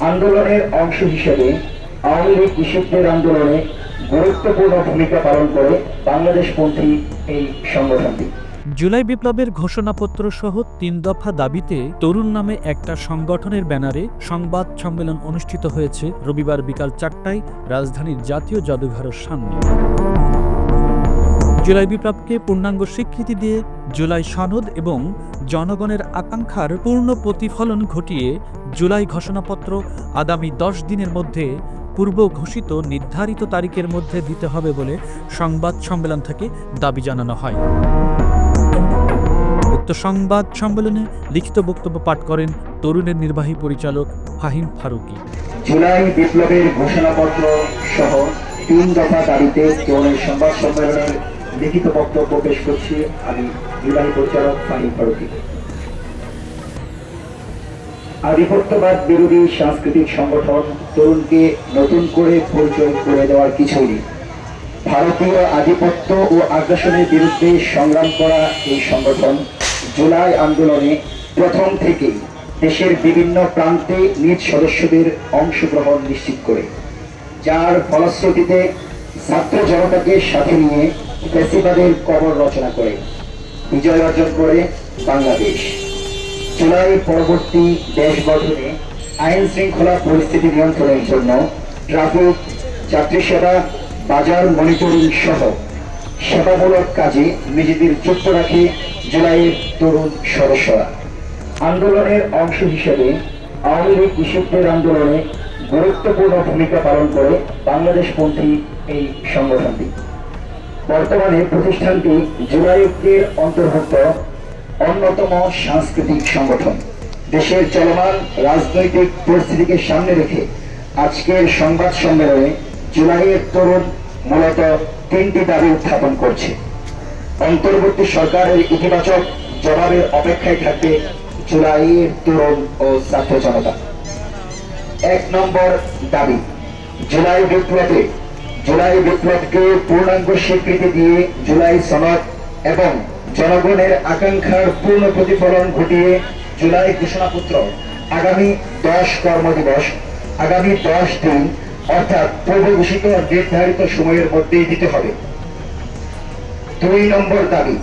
আন্দোলনের অংশ হিসেবে আওয়ামী লীগ কৃষকদের আন্দোলনে গুরুত্বপূর্ণ ভূমিকা পালন করে বাংলাদেশপন্থী এই সংগঠনটি। জুলাই বিপ্লবের ঘোষণাপত্র সহ ৩ দফা দাবিতে তরুণ নামে একটা সংগঠনের ব্যানারে সংবাদ সম্মেলন অনুষ্ঠিত হয়েছে রবিবার বিকাল ৪টায় রাজধানীর জাতীয় জাদুঘরের সামনে। জুলাই বিপ্লবকে পূর্ণাঙ্গ স্বীকৃতি দিয়ে জুলাই সনদ এবং জনগণের আকাঙ্ক্ষার পূর্ণ প্রতিফলন ঘটিয়ে জুলাই ঘোষণাপত্র আগামী ১০ দিনের মধ্যে পূর্ব ঘোষিত নির্ধারিত তারিখের মধ্যে দিতে হবে বলে সংবাদ সম্মেলন থেকে দাবি জানানো হয়। উক্ত সংবাদ সম্মেলনে লিখিত বক্তব্য পাঠ করেন তরুণের নির্বাহী পরিচালক ফাহিম ফারুকী। জুলাই বিপ্লবের ঘোষণাপত্র সহ ৩ দফা দাবিতে তরুণের সংবাদ সম্মেলনের লিখিত বক্তব্য পেশ করছি আমি নির্বাহী পরিচালক ফাহিম ফারুকী। আধিপত্যবাদ বিরোধী সাংস্কৃতিক সংগঠন তরুণকে নতুন করে পরিচয় করে দেওয়ার কিছুই নেই। ভারতীয় আধিপত্য ও আগ্রাসনের বিরুদ্ধে সংগ্রাম করা এই সংগঠন জুলাই আন্দোলনে প্রথম থেকেই দেশের বিভিন্ন প্রান্তে নিজ সদস্যদের অংশগ্রহণ নিশ্চিত করে, যার ফলশ্রুতিতে ছাত্র জনতাকে সাথে নিয়ে ফ্যাসিবাদের কবর রচনা করে বিজয় অর্জন করে বাংলাদেশ। জুলাই পরবর্তী দেশ গঠনে আইন শৃঙ্খলা পরিস্থিতি নিয়ন্ত্রণের জন্য ট্রাফিক, যাত্রী সেবা, বাজার মনিটরিং সহ সেবামূলক কাজে নিজেদের যুক্ত রাখে জুলাইয়ের তরুণ সদস্যরা। আন্দোলনের অংশ হিসেবে আওয়ামী লীগ কৃষকদের আন্দোলনে গুরুত্বপূর্ণ ভূমিকা পালন করে বাংলাদেশপন্থী এই সংগঠনটি। বর্তমানে প্রতিষ্ঠানটি জুলাই ঐক্যের অন্তর্ভুক্ত অন্যতম সাংস্কৃতিক সংগঠন। দেশের চলমান রাজনৈতিক পরিস্থিতিকে সামনে রেখে আজকের সংবাদ সম্মেলনে জুলাইয়ের তরুণ মূলত 3টি দাবি উত্থাপন করছে। অন্তর্বর্তী সরকারের ইতিবাচক জবাবের অপেক্ষায় থাকবে জুলাইয়ের তরুণ ও ছাত্র জনতা। 1 নম্বর দাবি, জুলাই বিপ্লবকে পূর্ণাঙ্গ স্বীকৃতি দিয়ে জুলাই সনদ এবং জনগণের আকাঙ্ক্ষার পূর্ণ প্রতিফলন ঘটিয়ে জুলাই ঘোষণাপত্র আগামী 10 কর্মদিবস, আগামী 10 দিন অর্থাৎ পূর্ব ঘোষিত নির্ধারিত সময়ের মধ্যেই দিতে হবে। 2 নম্বর দাবি,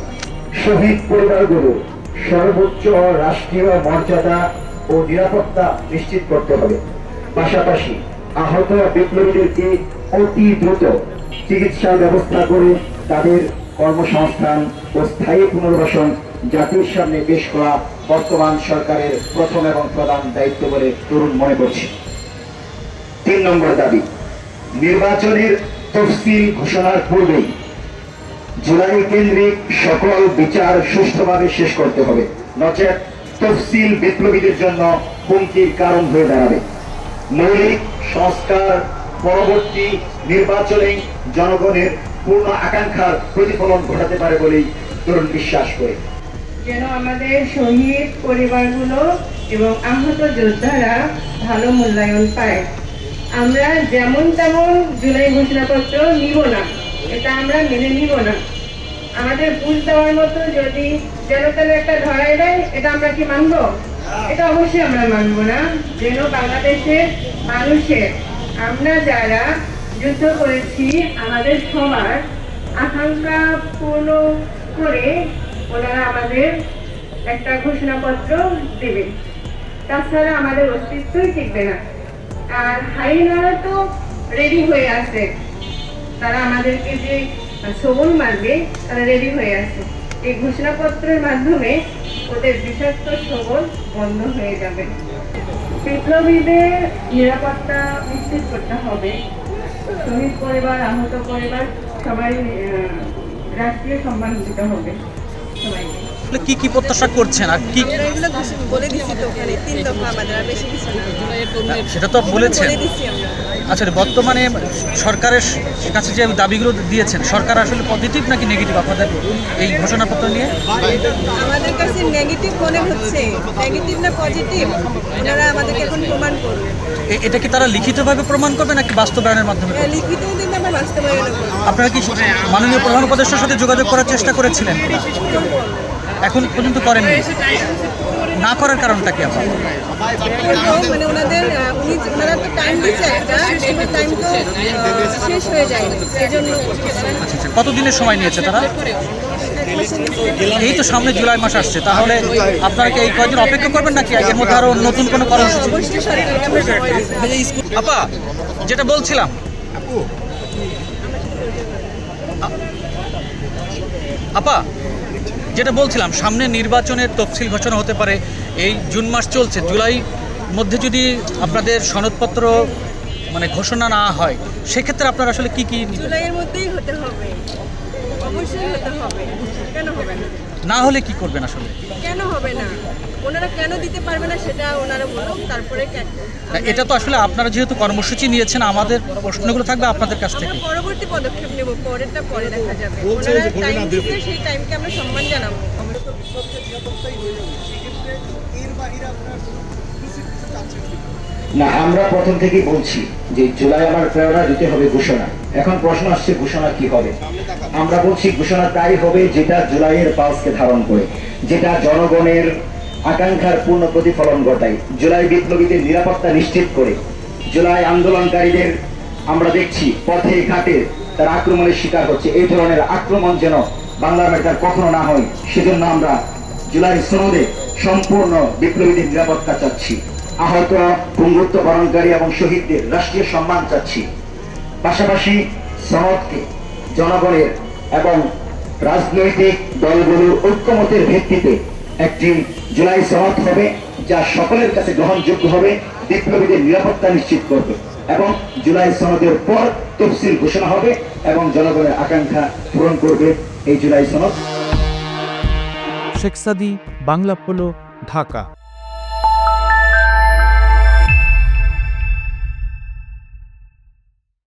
শহীদ পরিবারগুলো সর্বোচ্চ রাষ্ট্রীয় মর্যাদা ও নিরাপত্তা নিশ্চিত করতে হবে। পাশাপাশি আহত বিপ্লবীদেরকে অতি দ্রুত চিকিৎসা ব্যবস্থা করে তাদের কর্মসংস্থান ও স্থায়ী পুনর্বাসন জাতির সামনে পেশ করা বর্তমান সরকারের প্রথম এবং প্রধান দায়িত্ব বলে তরুণ মনে করছে। 3 নম্বর দাবি, নির্বাচনের তফসিল ঘোষণার পূর্বেই জুলাই কেন্দ্রিক সকল বিচার সুষ্ঠুভাবে শেষ করতে হবে, নচেত তফসিল বিপ্লবীদের জন্য হুমকির কারণ হয়ে দাঁড়াবে। মৌলিক সংস্কার পরবর্তী নির্বাচনে জনগণের পূর্ণ আকাঙ্ক্ষার প্রতিফলন ঘটাতে পারে বলেই তরুণ বিশ্বাস করে। যেন আমাদের শহীদ পরিবারগুলো এবং আহত যোদ্ধারা ভালো মূল্যায়ন পায়। আমরা যেমন তেমন জুলাই ঘোষণাপত্র নিব না, এটা আমরা মেনে নিব না। আমাদের বুঝ দেওয়ার মতো যদি যেন তেন একটা ধরাই দেয়, এটা আমরা কি মানব? এটা অবশ্যই আমরা মানব না। যেন বাংলাদেশের মানুষের, আমরা যারা যুদ্ধ করেছি, আমাদের সবার আকাঙ্ক্ষা পূর্ণ করে ওনারা আমাদের একটা ঘোষণাপত্র দেবে, তাছাড়া আমাদের অস্তিত্বই টিকবে না। আর হাইনারা তো রেডি হয়ে আছে, তারা আমাদেরকে যে সবল মারবে তারা রেডি হয়ে আছে। এই ঘোষণাপত্রের মাধ্যমে ওদের বিষাক্ত সবল বন্ধ হয়ে যাবে। বিপ্লবীদের নিরাপত্তা নিশ্চিত করতে হবে। শহীদ পরিবার, আহত পরিবার সবাই রাষ্ট্রীয় সম্মান দিতে হবে সবাইকে। কি কি প্রত্যাশা করছেন আর কি বলে দিচ্ছি তো, ওখানে 3 দফা আমাদের আর বেশি কিছু না, সেটা তো বলেছেন। বলে দিচ্ছি আমরা। আচ্ছা, বর্তমানে সরকারের কাছে যে দাবিগুলো দিয়েছেন, সরকার আসলে পজিটিভ নাকি নেগেটিভ আপনাদের এই ঘোষণাপত্র নিয়ে? আমাদের কাছে নেগেটিভ মনে হচ্ছে। নেগেটিভ না পজিটিভ ওনারা আমাদেরকে এখন প্রমাণ করবে। এটা কি তারা লিখিতভাবে প্রমাণ করবে নাকি বাস্তবায়নের মাধ্যমে? লিখিতও দিন, আমরা বাস্তবায়ন করব। আপনারা কি মাননীয় প্রধান উপদেষ্টার সাথে যোগাযোগ করার চেষ্টা করেছিলেন? এখন পর্যন্ত করেননি। না করার কারণটা কি আপনার? মানে ওনাদের উনি শেষ হয়ে যায়, সেজন্য আচ্ছা, কতদিনের সময় নিয়েছে তারা? এই তো সামনে জুলাই মাস আসছে, তাহলে আপনারা কি এই কয়েকদিন অপেক্ষা করবেন নাকি এর মধ্যে আরো নতুন কোনো কর্মসূচি? অবশ্যই সরকারকে আমরা সময় দিচ্ছি। আপা, যেটা বলছিলাম আপা যেটা বলছিলাম সামনে নির্বাচনের তফসিল ঘোষণা হতে পারে, এই জুন মাস চলছে, জুলাই মধ্যে যদি আপনাদের সনদপত্র মানে ঘোষণা না হয়, সেক্ষেত্রে আপনারা আসলে কি কি জুলাইয়ের মধ্যেই হতে হবে, অবশ্যই হতে হবে। কেন হবে না? না হলে কি করবেন আসলে? কেন হবে না? ওনারা কেন দিতে পারবে না সেটা ওনারা বলুক, তারপরে না, এটা তো আসলে আপনারা যেহেতু কর্মসূচি নিয়েছেন, আমাদের প্রশ্নগুলো থাকবে আপনাদের কাছ আমরা থেকে। পরবর্তী পদক্ষেপ নেব, পরেরটা পরে দেখা যাবে। ওনারা টাইম দিতে, সেই টাইমকে আমরা সম্মান জানাবো। না, আমরা প্রথম থেকেই বলছি যে জুলাই আমার প্রেরণা দিতে হবে ঘোষণা। এখন প্রশ্ন আসছে ঘোষণা কি হবে? আমরা বলছি ঘোষণা তাই হবে যেটা জুলাইয়ের পালসকে ধারণ করে, যেটা জনগণের আকাঙ্ক্ষার পূর্ণ প্রতিফলন ঘটায়, জুলাই বিপ্লবীদের নিরাপত্তা নিশ্চিত করে। জুলাই আন্দোলনকারীদের আমরা দেখছি পথে ঘাটে তার আক্রমণের শিকার হচ্ছে। এই ধরনের আক্রমণ যেন বাংলার মেটার কখনো না হয়, সেজন্য আমরা জুলাই সনদে সম্পূর্ণ বিপ্লবীদের নিরাপত্তা চাচ্ছি। আহত, পঙ্গুত্ব বরণকারী এবং শহীদদের রাষ্ট্রীয় সম্মান চাচ্ছি। পাশাপাশি সনদকে জনগণের এবং রাজনৈতিক দলগুলোর ঐক্যমতের ভিত্তিতে একটি জুলাই সনদ হবে, যা সকলের কাছে গ্রহণযোগ্য হবে, বিপ্লবীদের নিরাপত্তা নিশ্চিত করবে, এবং জুলাই সনদের পর তফসিল ঘোষণা হবে এবং জনগণের আকাঙ্ক্ষা পূরণ করবে এই জুলাই সনদ। শেখ সাদি, বাংলা পোলো, ঢাকা।